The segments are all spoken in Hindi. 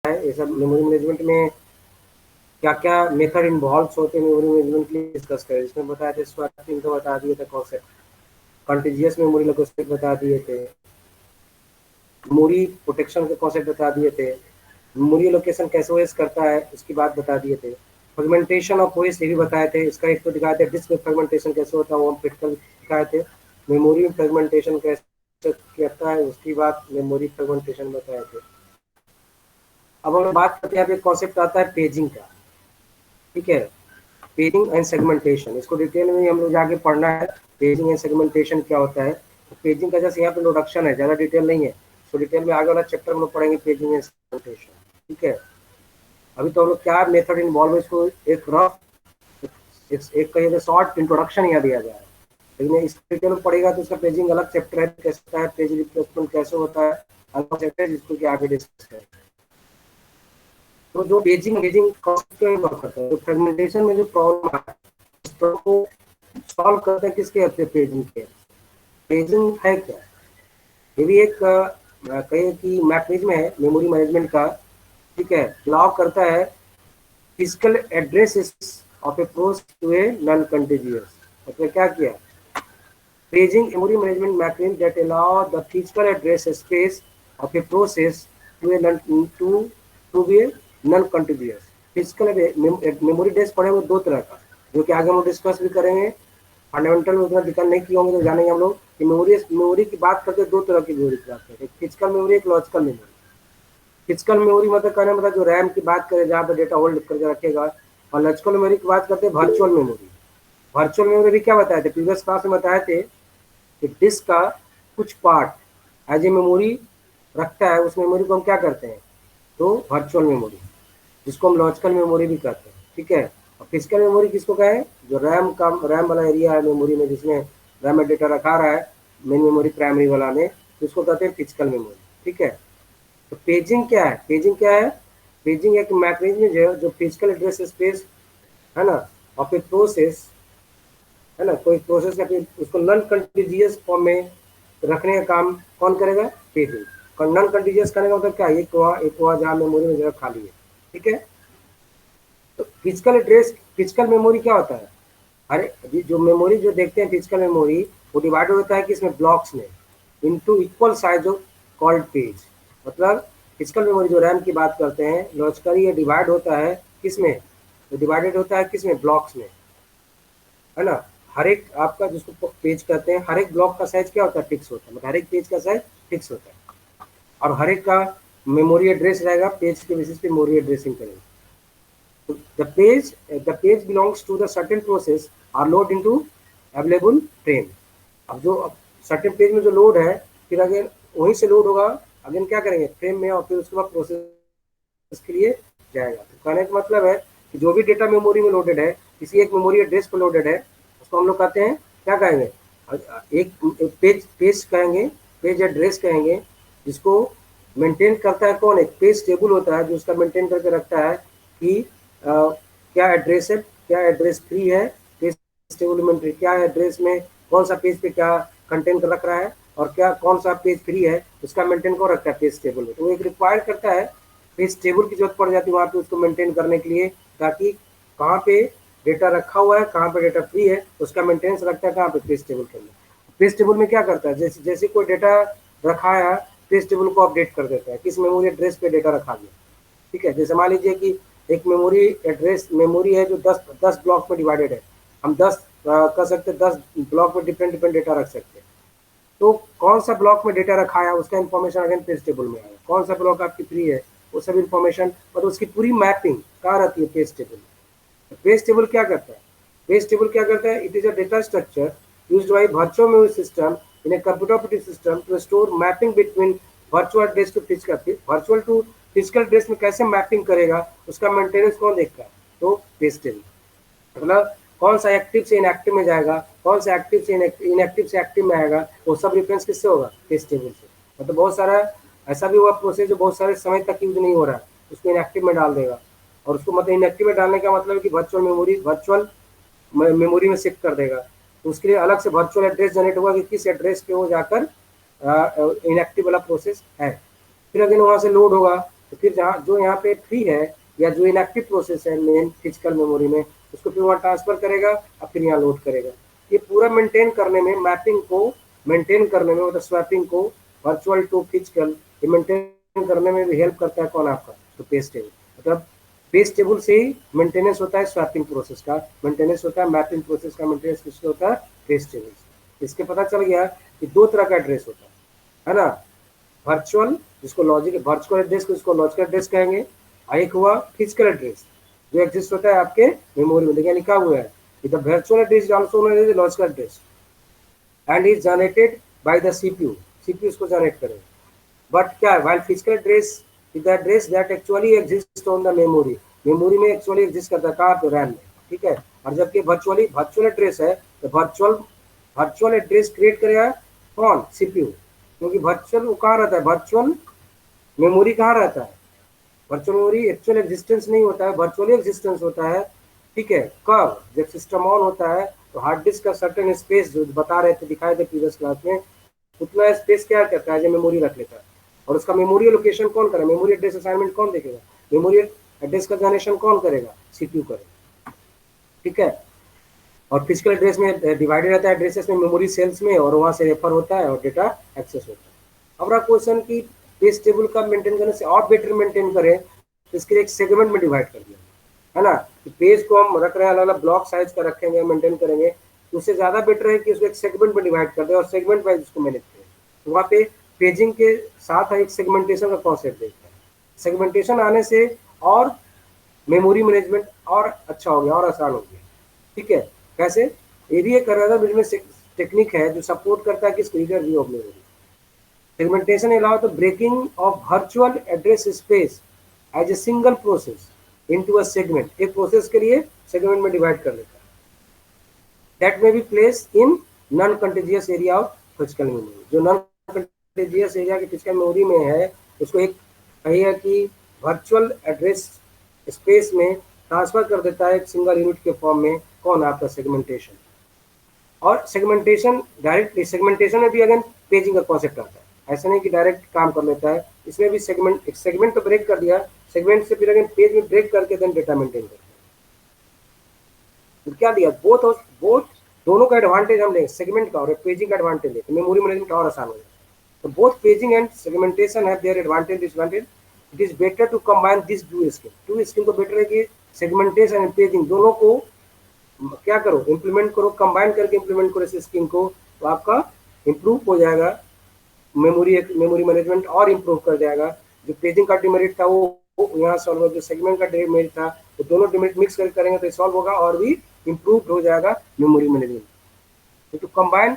है, ये सब मेमोरी मैनेजमेंट में क्या क्या मेथड इन्वॉल्व होते हैं मेमोरी मैनेजमेंट के लिए डिस्कस करें। इसमें बताया था स्वैपिंग का बता दिए थे कॉन्सेप्ट, कंटीजियस मेमोरी लोकेशन बता दिए थे, मेमोरी प्रोटेक्शन के कॉन्सेप्ट बता दिए थे, मेमोरी लोकेशन कैसे ओएस करता है उसकी बात बता दिए थे, फ्रेगमेंटेशन ऑफ ओएस ये भी बताए थे। इसका एक तो दिखाए थे डिस्क में फ्रेगमेंटेशन कैसे होता है, वो हम प्रैक्टिकल दिखाए थे। मेमोरी में फ्रेगमेंटेशन कैसे करता है उसकी बात मेमोरी फ्रेगमेंटेशन बताए थे। अब हम बात करते हैं, अब एक कॉन्सेप्ट आता है पेजिंग का, ठीक है, पेजिंग एंड सेगमेंटेशन। इसको डिटेल में हम लोग जाके पढ़ना है, पेजिंग एंड सेगमेंटेशन क्या होता है। तो पेजिंग का जैसे यहाँ पे इंट्रोडक्शन है, ज़्यादा डिटेल नहीं है, तो डिटेल में आगे वाला चैप्टर हम लोग पढ़ेंगे पेजिंग एंड सेगमेंटेशन, ठीक है। अभी तो हम लोग क्या मेथड इन्वॉल्व है इसको एक रफ एक कहिए तो शॉर्ट इंट्रोडक्शन यहाँ दिया गया है, लेकिन इस डिटेल में पढ़ेगा तो इसका पेजिंग अलग चैप्टर है, कैसे होता है पेज रिप्लेसमेंट कैसे होता है, अलग चैप्टर है जिसको कि आगे डिस्कस करें। तो जो पेजिंग पेजिंग क्यों वर्क करता है, तो फ्रेगमेंटेशन में जो प्रॉब्लम है उस प्रॉब्लम को सॉल्व करते हैं किसके हद पेजिंग के। पेजिंग है क्या, ये भी एक कहिए कि मैकेनिज्म है मेमोरी मैनेजमेंट का, ठीक है। अलाउ करता है physical addresses of a process to a non continuous. मतलब क्या किया, paging memory management mechanism that allow the physical address space of a process to a to be a non continuous. Physical memory address पड़े हुए दो तरह का, जो कि आगे हम डिस्कस भी करेंगे। फंडामेंटल में उतना दिक्कत नहीं किए होंगे तो जानेंगे हम लोग कि मेमोरी की बात करते हैं, दो तरह की मेमोरी की बात करते हैं, एक फिजिकल मेमोरी एक लॉजिकल मेमोरी। फिजिकल मेमोरी मतलब कहने मतलब जो रैम की बात करें जहाँ पर डेटा होल्ड करके रखेगा, और लॉजिकल मेमोरी की बात करते हैं वर्चुअल मेमोरी। वर्चुअल मेमोरी भी क्या बताए थे प्रीवियस क्लास में, बताए थे कि डिस्क का कुछ पार्ट एज ए मेमोरी रखता है, उस मेमोरी को हम क्या करते हैं, तो वर्चुअल मेमोरी, जिसको हम लॉजिकल मेमोरी भी कहते हैं, ठीक है। और फिजिकल मेमोरी किसको कहें, जो रैम वाला एरिया है मेमोरी में, जिसमें रैम में डेटा रखा रहा है मेन मेमोरी प्राइमरी वाला में, तो उसको कहते हैं फिजिकल मेमोरी, ठीक है। तो पेजिंग क्या है, पेजिंग क्या है, पेजिंग एक मैकेनिज्म है जो फिजिकल एड्रेस स्पेस है ना ऑफ ए प्रोसेस, है ना, कोई प्रोसेस का उसको नॉन कंटीजियस फॉर्म में रखने का काम कौन करेगा, पेजिंग। नॉन कंटीजियस करने का मतलब क्या, एक हुआ जहाँ मेमोरी में जगह खाली है, ठीक है। तो फिजिकल एड्रेस फिजिकल मेमोरी क्या होता है, अरे जो मेमोरी जो देखते हैं फिजिकल मेमोरी, वो डिवाइड होता है किसमें, ब्लॉक्स में, into equal size of called page. मतलब फिजिकल मेमोरी जो रैम की बात करते हैं, लॉजिकली ये डिवाइड होता है किसमें, तो डिवाइडेड होता है किसमें, ब्लॉक्स में, है ना। हर एक आपका जिसको पेज कहते हैं, हर एक ब्लॉक का साइज क्या होता है, फिक्स होता है, मतलब हर एक पेज का साइज फिक्स होता है, और हर एक का मेमोरी एड्रेस रहेगा, पेज के बेसिस पे मेमोरी एड्रेसिंग करेंगे। The page belongs to the certain process are load into available frame। अब जो सर्टेन पेज में जो लोड है, फिर अगेन वहीं से लोड होगा, अगेन क्या करेंगे फ्रेम में, और फिर उसके बाद प्रोसेस के लिए जाएगा। तो कहने का मतलब है कि जो भी डेटा मेमोरी में लोडेड है, किसी एक मेमोरी एड्रेस पर लोडेड है, उसको हम लोग कहते हैं क्या कहेंगे, एक पेज कहेंगे, पेज एड्रेस कहेंगे, जिसको मेंटेन करता है कौन, एक पेज टेबल होता है जो उसका मेंटेन करके रखता है कि क्या एड्रेस है, क्या एड्रेस फ्री है, पेज टेबल में क्या एड्रेस में कौन सा पेज पे क्या कंटेंट रख रहा है, और क्या कौन सा पेज फ्री है, उसका मेंटेन कौन रखता है, पेज टेबल में। तो वो एक रिक्वायर करता है, पेज टेबल की जरूरत पड़ जाती है वहाँ पे उसको मेंटेन करने के लिए, ताकि कहाँ पे डेटा रखा हुआ है, कहाँ पे डेटा फ्री है, उसका मेंटेनेंस रखता है कहाँ पे, पेज टेबल के अंदर। पेज टेबल में क्या करता है, जैसे जैसे कोई डेटा रखा है, पेज टेबल को अपडेट कर देता है किस मेमोरी एड्रेस पे डेटा रखा गया, ठीक है। जैसे मान लीजिए कि एक मेमोरी एड्रेस मेमोरी है जो 10 ब्लॉक में डिवाइडेड है, हम 10 कर सकते हैं, 10 ब्लॉक में डिफरेंट डिफरेंट डेटा रख सकते हैं। तो कौन सा ब्लॉक में डेटा रखा है उसका इन्फॉर्मेशन अगेन पेज टेबल में आएगा, कौन सा ब्लॉक आपकी फ्री है वो सब इन्फॉर्मेशन, मतलब उसकी पूरी मैपिंग कहाँ रहती है, पेज टेबल में। पेज टेबल क्या करता है, पेज टेबल क्या करता है, it is a data structure used by virtual memory system in a computer operating system to store mapping between virtual address to physical, virtual to physical dress में कैसे मैपिंग करेगा, उसका मेंटेनेंस कौन देखता है, तो पेज टेबल। मतलब कौन सा एक्टिव से इनएक्टिव में जाएगा, कौन सा एक्टिव से इनएक्टिव से एक्टिव में आएगा, वो सब रेफरेंस किससे होगा, पेज टेबल से। मतलब बहुत सारा ऐसा भी हुआ प्रोसेस जो बहुत सारे समय तक यूज नहीं हो रहा है, उसको इनएक्टिव में डाल देगा, और उसको मतलब इनएक्टिव में डालने का मतलब है कि वर्चुअल मेमोरी में शिफ्ट कर देगा। तो उसके लिए अलग से वर्चुअल एड्रेस जनरेट होगा कि किस एड्रेस पे वो जाकर इनएक्टिव वाला प्रोसेस है, फिर अगेन वहाँ से लोड होगा, तो फिर जहाँ जो यहाँ पे फ्री है या जो इनएक्टिव प्रोसेस है मेन फिजिकल मेमोरी में, उसको फिर वहाँ ट्रांसफर करेगा और फिर यहाँ लोड करेगा। ये पूरा मेंटेन करने में, मैपिंग को मेंटेन करने में, मतलब स्वैपिंग को वर्चुअल टू फिजिकल मेंटेन करने में भी हेल्प करता है कौन? आपका तो पेज टेबल। मतलब पेज टेबल से ही मेंटेनेंस होता है स्वैपिंग प्रोसेस का, मेंटेनेंस होता है मैपिंग प्रोसेस का, मेंटेनेंस किससे होता है? पेज टेबल से। इसके पता चल गया कि दो तरह का एड्रेस होता है ना? वर्चुअल, जिसको लॉजिक वर्चुअल एड्रेस को इसको लॉजिकल एड्रेस कहेंगे, और एक हुआ फिजिकल एड्रेस जो एग्जिस्ट होता है आपके मेमोरी में। देखिए लिखा हुआ है the virtual address is also known as logical address and is generated by the CPU. CPU इसको जनरेट करेगा। बट क्या है? While physical address is the address that actually exist on the memory. Memory में एक्चुअली एग्जिस्ट करता है, कहाँ पे? रैम में, ठीक है। और जबकि वर्चुअल एड्रेस है तो वर्चुअल एड्रेस क्रिएट करेगा कौन? सीपीयू। क्योंकि वर्चुअल वो कहाँ रहता है? वर्चुअल मेमोरी कहाँ रहता है? वर्चुअल मेमोरी एक्चुअल एग्जिस्टेंस नहीं होता है, वर्चुअली एग्जिस्टेंस होता है, ठीक है। कब? जब सिस्टम ऑन होता है तो हार्ड डिस्क का सर्टेन स्पेस जो बता रहे थे, दिखाए थे प्रीवियस क्लास में, उतना स्पेस क्या करता है? जो मेमोरी रख लेता है। और उसका मेमोरी लोकेशन कौन करेगा? मेमोरी एड्रेस असाइनमेंट कौन देखेगा? मेमोरी एड्रेस का जनरेशन कौन करेगा? सीपीयू करेगा, ठीक है। और फिजिकल एड्रेस में डिवाइडेड रहता है एड्रेसेस में मेमोरी सेल्स में, और वहां से रेफर होता है और डेटा एक्सेस होता है। अब रहा क्वेश्चन की पेज टेबल का मेंटेन करने से और बेटर मेंटेन करें तो इसके लिए एक सेगमेंट में डिवाइड कर दिया है ना, कि पेज को हम रख रहे हैं अलग अलग ब्लॉक साइज का रखेंगे, मेंटेन करेंगे, तो उससे ज्यादा बेटर है कि उसको एक सेगमेंट में डिवाइड कर दे और सेगमेंट वाइज उसको मैनेज करें। तो वहाँ पे पेजिंग के साथ एक सेगमेंटेशन का कॉन्सेप्ट देखते हैं। सेगमेंटेशन आने से और मेमोरी मैनेजमेंट और अच्छा हो गया और आसान हो गया, ठीक है। कैसे? ये भी एक बिजनेस टेक्निक है जो सपोर्ट करता है कि reader view of memory. Segmentation allow the breaking of virtual address space as a single process into a segment. एक प्रोसेस के लिए सेगमेंट में डिवाइड कर लेता है। That may be place in non contiguous area of physical memory. जो नॉन कंटिजियस एरिया की फिजिकल मेमोरी में है उसको एक कहिए कि वर्चुअल एड्रेस स्पेस में ट्रांसफर कर देता है एक सिंगल यूनिट के फॉर्म में, कौन? आपका सेगमेंटेशन। और सेगमेंटेशन डायरेक्ट, सेगमेंटेशन में भी अगर पेजिंग का कॉन्सेप्ट आता है, ऐसा नहीं कि डायरेक्ट काम कर लेता है, इसमें भी एक सेगमेंट तो ब्रेक कर दिया, सेगमेंट से फिर अगर पेज में ब्रेक करके देन डेटा मेंटेन करते हैं। तो क्या दिया? बोथ दोनों का एडवांटेज हम लेंगे, सेगमेंट का और पेजिंग का एडवांटेज लेते, मेमोरी मैनेजमेंट और आसान हो जाए। तो both paging and segmentation have their advantage disadvantage. It is better to combine this two skill को बेटर है कि सेगमेंटेशन एंड पेजिंग दोनों को क्या करो? इंप्लीमेंट करो, कंबाइन करके इंप्लीमेंट करो इस स्कीम को, तो आपका इंप्रूव हो जाएगा मेमोरी मैनेजमेंट और इंप्रूव कर जाएगा। जो पेजिंग का डिमेरिट था वो यहाँ सॉल्व हो, जो सेगमेंट का डिमेरिट था वो दोनों डिमेरिट मिक्स करके करेंगे तो सॉल्व होगा और भी इंप्रूव हो जाएगा मेमोरी मैनेजमेंट। तो कंबाइन,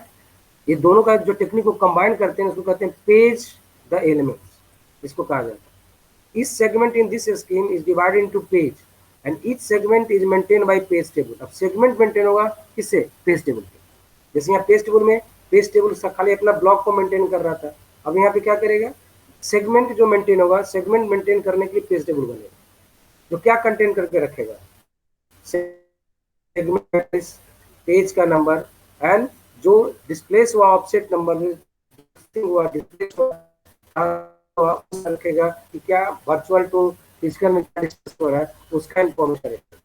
ये दोनों का जो टेक्निक को कंबाइन करते हैं उसको कहते हैं पेज द एलिमेंट्स, इसको कहा जाता है। इस segment in this scheme is divided into page and each segment is maintain by page table. अब सेगमेंट मेंटेन होगा किससे? पेज टेबल पे। जैसे यहाँ पेज टेबल में पेज टेबल खाली अपना ब्लॉक को मेंटेन कर रहा था, अब यहाँ पे क्या करेगा? सेगमेंट जो मेंटेन होगा, सेगमेंट मेंटेन करने के लिए पेज टेबल बनेगा जो क्या कंटेन करके रखेगा? सेगमेंट, पेज का नंबर एंड जो डिस्प्लेस हुआ ऑफसेट नंबर हुआ डिस्प्लेस हुआ रखेगा कि क्या वर्चुअल टू फिजिकल में क्या डिस्कस हो रहा है उसका इंफॉर्मेशन रहेगा।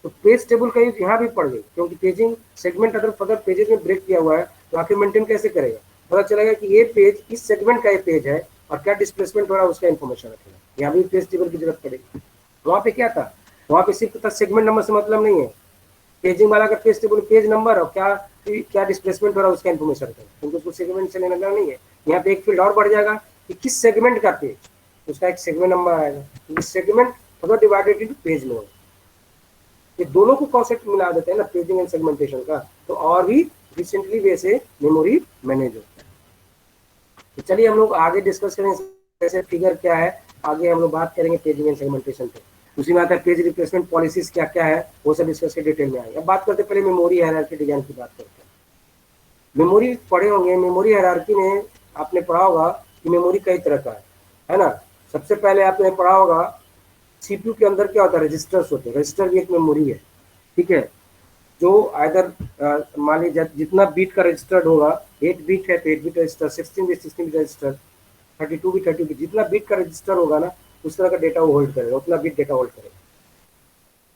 तो पेज टेबल का यूज यहाँ भी पड़ गई, क्योंकि पेजिंग सेगमेंट अगर पेजेस में ब्रेक किया हुआ है तो आखिर मेंटेन कैसे करेगा? पता चलेगा कि ये पेज इस सेगमेंट का ये पेज है और क्या डिस्प्लेसमेंट हो रहा है उसका इन्फॉर्मेशन रखेगा। यहाँ भी पेज टेबल की जरूरत पड़ेगी। वहाँ पे क्या था? वहाँ पे सिर्फ सेगमेंट नंबर से मतलब नहीं है, पेजिंग वाला का पेज टेबल पेज नंबर और क्या क्या डिस्प्लेसमेंट हो रहा है उसका इन्फॉर्मेशन रखेगा, क्योंकि उसको सेगमेंट से लेना देना नहीं है। यहाँ पे एक फील्ड और बढ़ जाएगा कि किस सेगमेंट का पेज, उसका एक सेगमेंट नंबर आएगा। सेगमेंट डिवाइडेड इनटू पेज में, ये दोनों को कॉन्सेप्ट मिला देते हैं ना पेजिंग एंड सेगमेंटेशन का, तो और भी रिसेंटली वैसे मेमोरी मैनेज होता है। तो चलिए हम लोग आगे डिस्कस करेंगे कैसे फिगर क्या है, आगे हम लोग बात करेंगे पेजिंग एंड सेगमेंटेशन पे। उसी में आता है पेज रिप्लेसमेंट पॉलिसीज क्या क्या है, वो सब डिस्कस के डिटेल में आएंगे। अब बात करते पहले मेमोरी हायरार्की डिजाइन की बात करते हैं। मेमोरी पढ़े होंगे, मेमोरी हायरार्की में आपने पढ़ा होगा कि मेमोरी कई तरह का है ना। सबसे पहले आपने पढ़ा होगा सीपीयू के अंदर क्या होता है? रजिस्टर्स होते हैं। रजिस्टर भी एक मेमोरी है, ठीक है। जो इधर मान लीजिए जितना बीट का रजिस्टर्ड होगा, 8 बीट है तो 8 bit register, 16 bit 16 bit register, 32 भी 30 भी, जितना बिट का रजिस्टर होगा ना उस तरह का डेटा वो होल्ड करेगा, उतना बिट डेटा होल्ड करेगा।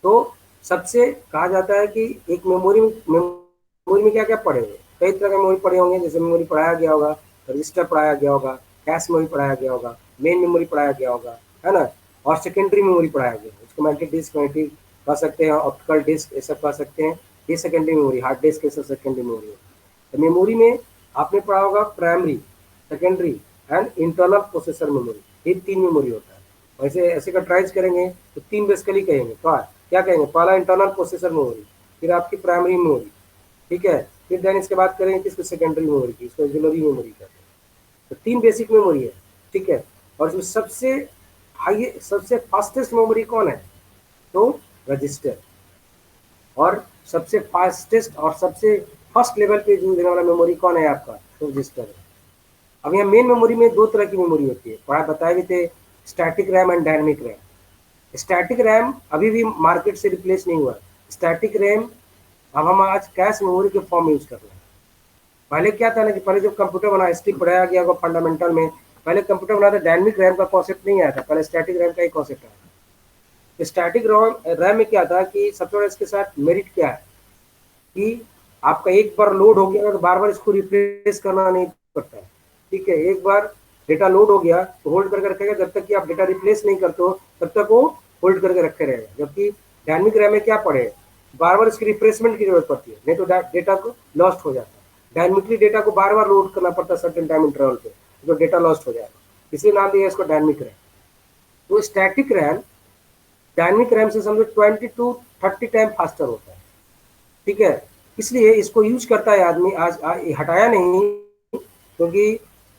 तो सबसे कहा जाता है कि एक मेमोरी में क्या क्या पड़े हुए, कई तरह के मेमोरी पड़े होंगे, जैसे मेमोरी पढ़ाया गया होगा, रजिस्टर पढ़ाया गया होगा, कैश मेमोरी पढ़ाया गया होगा, मेन मेमोरी पढ़ाया गया होगा, है ना, और सेकेंडरी मेमोरी पढ़ाया गया, उसको मैग्नेटिक डिस्क मैग्नेटिक कह सकते हैं, ऑप्टिकल डिस्क ये सब कह सकते हैं। ये सेकेंडरी मेमोरी, हार्ड डिस्क ये सब सेकेंडरी मेमोरी है। तो मेमोरी में आपने पढ़ा होगा primary, secondary and internal processor memory, ये 3 मेमोरी होता है। वैसे ऐसे का ट्राइज करेंगे तो 3 बेसिकली कहेंगे, क्या कहेंगे, पहला इंटरनल प्रोसेसर मेमोरी, फिर आपकी प्राइमरी मेमोरी, ठीक है, फिर देन इसके बाद करेंगे कि इसको सेकेंडरी मेमोरी की, इसको ऑक्सिलरी मेमोरी कहते हैं। तो 3 बेसिक मेमोरी है, ठीक है। और इसमें सबसे हाई सबसे फास्टेस्ट मेमोरी कौन है, तो रजिस्टर। और सबसे फास्टेस्ट और सबसे फर्स्ट लेवल पे यूज होने वाला मेमोरी कौन है आपका, तो रजिस्टर है। अब यहाँ मेन मेमोरी में 2 तरह की मेमोरी होती है, पढ़ा बताए भी थे, static RAM and dynamic RAM. Static RAM अभी भी मार्केट से रिप्लेस नहीं हुआ। स्टैटिक रैम अब हम आज कैश मेमोरी के फॉर्म में यूज कर रहे हैं। पहले क्या था ना कि पहले जब कंप्यूटर बना, हिस्ट्री पढ़ाया गया होगा फंडामेंटल में, पहले कंप्यूटर बना था डायनेमिक रैम का कॉन्सेप्ट नहीं आया था, पहले स्टैटिक रैम का ही कॉन्सेप्ट आया। स्टैटिक रैम में क्या था कि सबसे बड़ा इसके साथ मेरिट क्या है कि आपका एक बार लोड हो गया तो बार बार इसको रिप्लेस करना नहीं पड़ता है, ठीक है। एक बार डेटा लोड हो गया तो होल्ड करके रखेगा, जब तक कि आप डेटा रिप्लेस नहीं करते हो तब तक वो होल्ड करके रखे रहेगा। जबकि डायनेमिक रैम में क्या पड़े, बार बार इसकी रिप्लेसमेंट की जरूरत पड़ती है, नहीं तो डेटा को लॉस्ट हो जाता है। डायनेमिकली डेटा को बार बार लोड करना पड़ता है सर्टेन टाइम इंटरवल पे, तो डेटा लॉस्ट हो जाएगा, इसलिए नाम दिया इसको डायनेमिक रैम। तो स्टैटिक रैम डायनेमिक रैम से समझो 20 to 30 टाइम फास्टर होता है, ठीक है। इसलिए इसको यूज करता है आदमी, हटाया नहीं, क्योंकि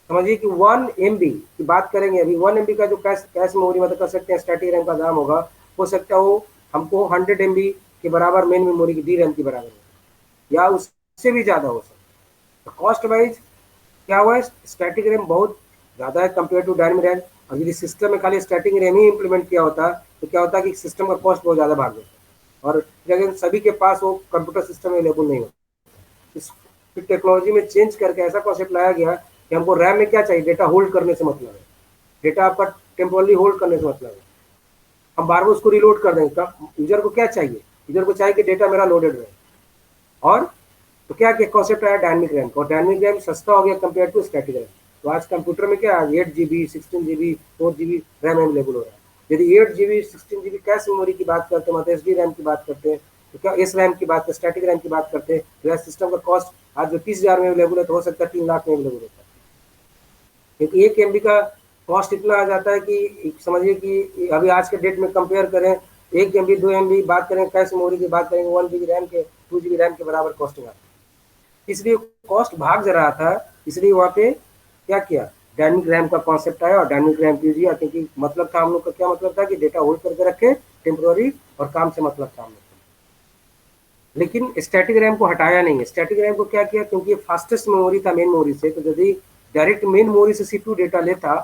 समझिए कि 1 MB की बात करेंगे, अभी 1 MB का जो कैश मेमोरी मतलब कर सकते हैं स्टैटिक रैम का दाम होगा, हो सकता है वो हमको 100 MB के बराबर मेन मेमोरी की डी रैम की बराबर हो, या उससे भी ज़्यादा हो सकता है। तो कॉस्ट वाइज क्या हुआ है, स्टैटिक रैम बहुत ज़्यादा है कंपेयर टू डायनेमिक रैम। और यदि सिस्टम में खाली स्टैटिक रैम ही इंप्लीमेंट किया होता तो क्या होता कि सिस्टम का कॉस्ट बहुत ज़्यादा भाग जाता, और लेकिन सभी के पास वो कंप्यूटर सिस्टम अवेलेबल नहीं होता। इस टेक्नोलॉजी में चेंज करके ऐसा कॉन्सेप्ट लाया गया कि हमको रैम में क्या चाहिए, डेटा होल्ड करने से मतलब है, डेटा आपका टेम्पोरली होल्ड करने से मतलब है। हम बार बार उसको रिलोड कर देंगे, यूजर को क्या चाहिए, यूजर को चाहिए कि डेटा मेरा लोडेड रहे। और तो क्या क्या कॉन्सेप्ट आया डायनेमिक रैम, और डायनेमिक रैम सस्ता हो गया कंपेयर टू स्टैटिक रैम। तो आज कंप्यूटर में क्या 8 GB 16 GB 4 GB RAM available हो रहा है। यदि 8 GB 16 GB कैश मेमोरी की बात करते हैं, मतलब SD रैम की बात करते हैं, तो क्या एस रैम की बात, स्टैटिक रैम की बात करते हैं, तो सिस्टम का कॉस्ट आज जो 30,000 में अवेलेबल है तो हो सकता है 3 लाख में अवेलेबल होता है, क्योंकि 1 MB का कॉस्ट इतना आ जाता है कि समझिए कि अभी आज के डेट में कंपेयर करें 1 MB 2 MB बात करें कैश मेमोरी की बात करेंगे 1 GB रैम के 2 GB रैम के बराबर कॉस्टिंग आता है। इसलिए कॉस्ट भाग जा रहा था, इसलिए वहाँ पे क्या किया, डायनेमिक रैम का कॉन्सेप्ट आया और डायनेमिक रैम यूज किया, क्योंकि मतलब था हम लोग का, क्या मतलब था कि डेटा होल्ड करके रखे टेम्पोररी, और काम से मतलब था हम लोग। लेकिन स्टैटिक रैम को हटाया नहीं है। स्टैटिक रैम को क्या किया, क्योंकि फास्टेस्ट मेमोरी था मेन मेमोरी से, तो यदि डायरेक्ट मेन मेमोरी से CPU डेटा लेता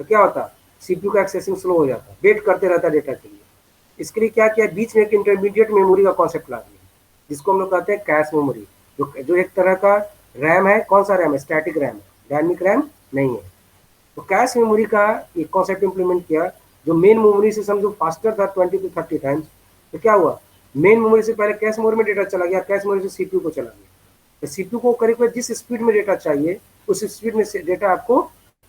तो क्या होता, CPU का एक्सेसिंग स्लो हो जाता, वेट करते रहता डेटा के लिए। इसके लिए क्या किया, बीच में एक इंटरमीडिएट मेमोरी का कॉन्सेप्ट ला दिया, जिसको हम लोग कहते हैं कैश मेमोरी, जो एक तरह का रैम है। कौन सा रैम है, स्टैटिक रैम है, डायनेमिक रैम नहीं है। तो कैश मेमोरी का एक कॉन्सेप्ट इंप्लीमेंट किया, जो मेन मेमोरी से समझो फास्टर था 20 to 30 टाइम्स। तो क्या हुआ, मेन मेमोरी से पहले कैश मेमोरी में डेटा चला गया, कैश मेमोरी से CPU को चला गया। तो CPU को करीब जिस स्पीड में डेटा चाहिए उस स्पीड में डेटा आपको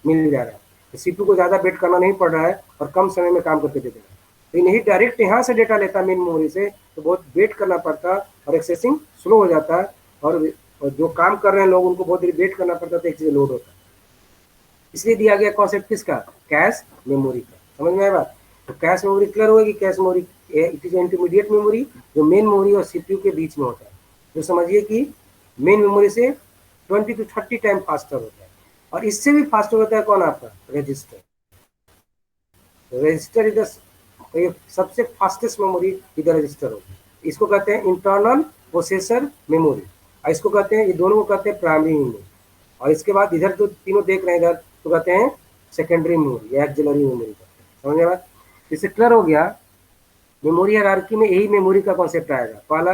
मिल जा रहा है, तो CPU को ज़्यादा वेट करना नहीं पड़ रहा है और कम समय में काम करके दे दे रहा है। लेकिन यही डायरेक्ट यहाँ से डेटा लेता मेन मेमोरी से तो बहुत वेट करना पड़ता और एक्सेसिंग स्लो हो जाता है, और जो काम कर रहे हैं लोग उनको बहुत देर वेट करना पड़ता था, एक चीज़ लोड होता है। इसलिए दिया गया कॉन्सेप्ट किसका, कैश मेमोरी का। समझ में आया बात। तो कैश मेमोरी क्लियर होगी, cache memory it is intermediate memory जो मेन मेमोरी और CPU के बीच में होता है, जो समझिए कि मेन मेमोरी से 20 to 30 टाइम फास्टर होता है। और इससे भी फास्टर होता है कौन, आपका रजिस्टर। रजिस्टर इधर सबसे फास्टेस्ट मेमोरी इधर रजिस्टर होगी, इसको कहते हैं इंटरनल प्रोसेसर मेमोरी, और इसको कहते हैं, ये दोनों को कहते हैं प्राइमरी मेमोरी। और इसके बाद इधर जो तीनों देख रहे हैं इधर तो कहते हैं सेकेंडरी मेमोरी या एक्सिलरी मेमोरी कहते हैं। समझ में बात। इससे क्लियर हो गया, मेमोरी हायरार्की में यही मेमोरी का कॉन्सेप्ट आएगा। पहला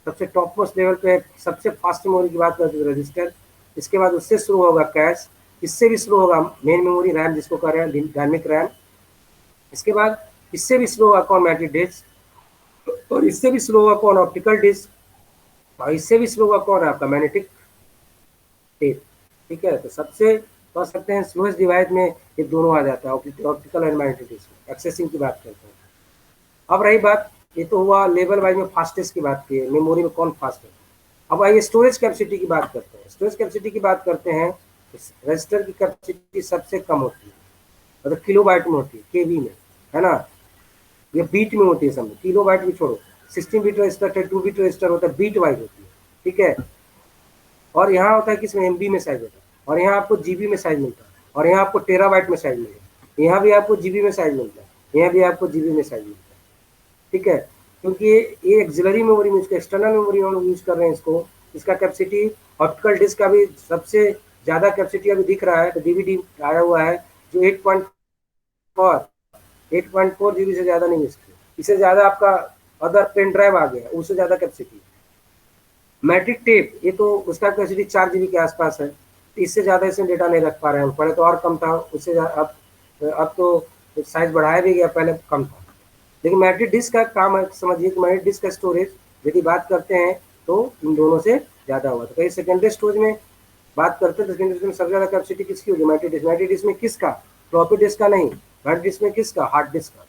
सबसे टॉप मोस्ट लेवल पे सबसे फास्ट मेमोरी की बात करते हैं रजिस्टर, इसके बाद उससे शुरू होगा कैश, इससे भी स्लो होगा मेन मेमोरी रैम जिसको कह रहे हैं डायनेमिक रैम। इसके बाद इससे भी स्लो होगा कौन, मैग्नेटिक डिस्क। और इससे भी स्लो होगा कौन, ऑप्टिकल डिस्क। और इससे भी स्लो होगा कौन है आपका, मैग्नेटिक टेप। ठीक है, तो सबसे कह सकते हैं स्लोएस्ट डिवाइस में ये दोनों आ जाता है, optical and magnetic disk. Accessing की बात करते हैं। अब रही बात, ये तो हुआ लेवल वाइज में फास्टेस्ट की बात की है, मेमोरी में कौन फास्ट है। अब आइए स्टोरेज कैपेसिटी की बात करते हैं। स्टोरेज कैपेसिटी की बात करते हैं, रजिस्टर की कैपेसिटी सबसे कम होती है, मतलब किलो बाइट में होती है, केबी में, है ना। ये बीट में होती है, समझो किलो बाइट भी छोड़ो। 16 बिट रजिस्टर, 32 बिट रजिस्टर होता है, बीट वाइज होती है। ठीक है, और यहाँ होता है किसमें, एमबी में साइज होता है, और यहाँ आपको जीबी में साइज मिलता है, और यहाँ आपको टेराबाइट में साइज मिलेगा। यहाँ भी आपको जीबी में साइज मिलता है, यहाँ भी आपको जीबी में साइज मिलता है। ठीक है, क्योंकि ये एक्सिलरी मेमोरी में, इसका एक्सटर्नल मेमोरी हम लोग यूज कर रहे हैं इसको। इसका कैपेसिटी ऑप्टिकल डिस्क का भी सबसे ज्यादा कैपेसिटी अभी दिख रहा है, तो डीवीडी आया हुआ है जो 8.4 जीबी से ज्यादा नहीं है इसकी। इससे ज्यादा आपका अदर पेन ड्राइव आ गया, उससे ज्यादा कैपेसिटी। मैट्रिक टेप, ये तो उसका कैपेसिटी 4 जीबी के आसपास है, इससे ज्यादा इसमें डेटा नहीं रख पा रहे हैं। पहले तो और कम था, उससे अब तो साइज बढ़ाया भी गया, पहले कम था। लेकिन मैग्नेटिक डिस्क का काम है, समझिए कि मैग्नेटिक डिस्क का स्टोरेज यदि बात करते हैं तो इन दोनों से ज्यादा हुआ। तो कहीं सेकेंडरी स्टोरेज में बात करते हैं तो सेकेंडरी स्टोरेज में सबसे ज्यादा कैपेसिटी किसकी होगी, मैग्नेटिक डिस्क। मैग्नेटिक डिस्क में किसका, फ्लॉपी डिस्क का नहीं, मैग्नेटिक डिस्क में किसका, हार्ड डिस्क का।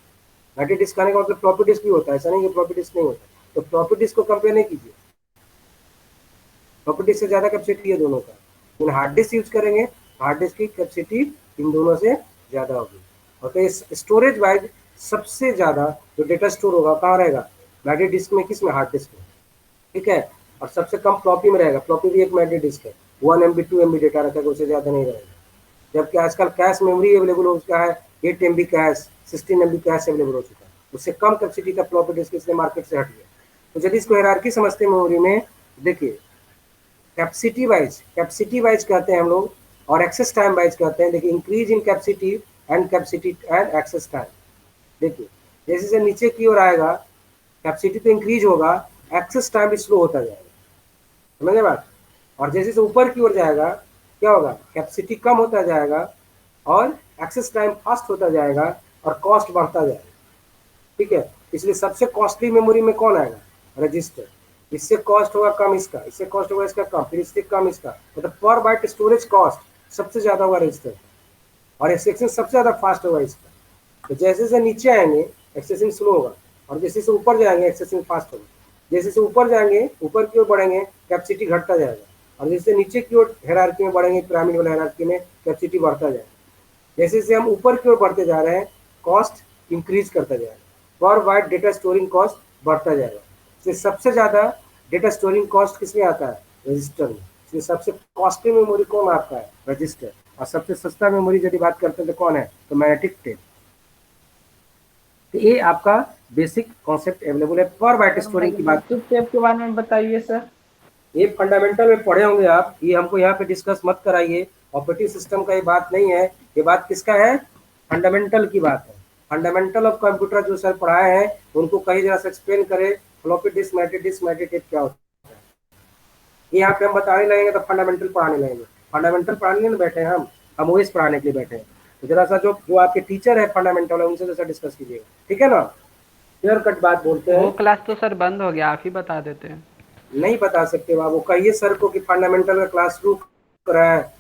मैग्नेटिक डिस्क आने का मतलब फ्लॉपी डिस्क भी होता है, ऐसा नहीं कि फ्लॉपी डिस्क नहीं होता। तो फ्लॉपी डिस्क को कंपेयर नहीं कीजिए, फ्लॉपी डिस्क से ज्यादा कैपेसिटी है दोनों का। लेकिन हार्ड डिस्क यूज करेंगे, हार्ड डिस्क की कैपेसिटी इन दोनों से ज्यादा होगी। और तो स्टोरेज वाइज सबसे ज्यादा जो डेटा स्टोर होगा कहाँ रहेगा, मैग्नेटिक डिस्क में, किस में, हार्ड डिस्क में। ठीक है, और सबसे कम फ्लॉपी में रहेगा। फ्लॉपी भी एक मैग्नेटिक डिस्क है, 1 MB 2 MB डेटा रखेगा, उससे ज्यादा नहीं रहेगा। जबकि आजकल कैश मेमोरी अवेलेबल हो चुका है, 8 MB cash, 16 MB cash available हो चुका है। उससे कम कैपेसिटी का फ्लॉपी डिस्क इसलिए मार्केट से हट गया। तो यदि इसको हायरार्की समझते हैं मेमोरी में, देखिए कैपेसिटी वाइज कहते हैं हम लोग, और एक्सेस टाइम वाइज कहते हैं। देखिए increase in capacity and access time. देखिए जैसे जैसे नीचे की ओर आएगा कैपेसिटी तो इंक्रीज होगा, एक्सेस टाइम भी स्लो होता जाएगा, समझे बात। और जैसे जैसे ऊपर की ओर जाएगा क्या होगा, कैपेसिटी कम होता जाएगा और एक्सेस टाइम फास्ट होता जाएगा और कॉस्ट बढ़ता जाएगा। ठीक है, इसलिए सबसे कॉस्टली मेमोरी में कौन आएगा, रजिस्टर। इससे कॉस्ट होगा कम इसका, इससे कॉस्ट होगा इसका कम, फिर इससे कम इसका, मतलब पर बाइट स्टोरेज कॉस्ट सबसे ज्यादा होगा रजिस्टर, और एक्सेसिंग सबसे ज्यादा फास्ट होगा इसका। तो जैसे जैसे नीचे आएंगे एक्सेसिंग स्लो होगा, और जैसे जैसे ऊपर जाएंगे एक्सेसिंग फास्ट होगा। जैसे जैसे ऊपर जाएंगे, ऊपर की ओर बढ़ेंगे, कैपेसिटी घटता जाएगा, और जैसे नीचे की ओर हायरार्की में बढ़ेंगे, पिरामिड वाला हायरार्की में कैपेसिटी बढ़ता जाएगा। जैसे जैसे हम ऊपर की ओर बढ़ते जा रहे हैं, कॉस्ट इंक्रीज करता जाएगा, पर बाइट डेटा स्टोरिंग कॉस्ट बढ़ता जाएगा। इसलिए सबसे ज्यादा डेटा स्टोरिंग कॉस्ट किसमें आता है, रजिस्टर में। इसलिए सबसे कॉस्टली मेमोरी कौन आता है, रजिस्टर। और सबसे सस्ता मेमोरी यदि बात करते हैं तो कौन है, तो मैग्नेटिक टेप। तो ये आपका बेसिक कॉन्सेप्ट अवेलेबल है। पर बाइट स्टोरिंग की बात, टेप के बारे में बताइए सर। ये फंडामेंटल में पढ़े होंगे आप, ये हमको यहाँ पे डिस्कस मत कराइए। ऑपरेटिंग सिस्टम का ये बात नहीं है, ये बात किसका है, फंडामेंटल की बात है। फंडामेंटल ऑफ कंप्यूटर जो सर पढ़ाए हैं उनको कहीं जरा से एक्सप्लेन करे, फ्लॉपी डिस्क, मैग्नेटिक टेप क्या होता है। ये यहाँ पे हम बताने लगेंगे तो फंडामेंटल पढ़ाने लगेंगे। फंडामेंटल पढ़ाने नहीं बैठे हैं हम ओएस पढ़ाने के लिए बैठे हैं। तो जरा सा जो जो आपके टीचर है फंडामेंटल है उनसे जैसा डिस्कस कीजिएगा, ठीक है ना। क्लियर कट बात बोलते वो हैं। क्लास तो सर बंद हो गया, आप ही बता देते हैं। नहीं बता सकते बाबू, कहिए सर को कि फंडामेंटल का क्लास शुरू करा है,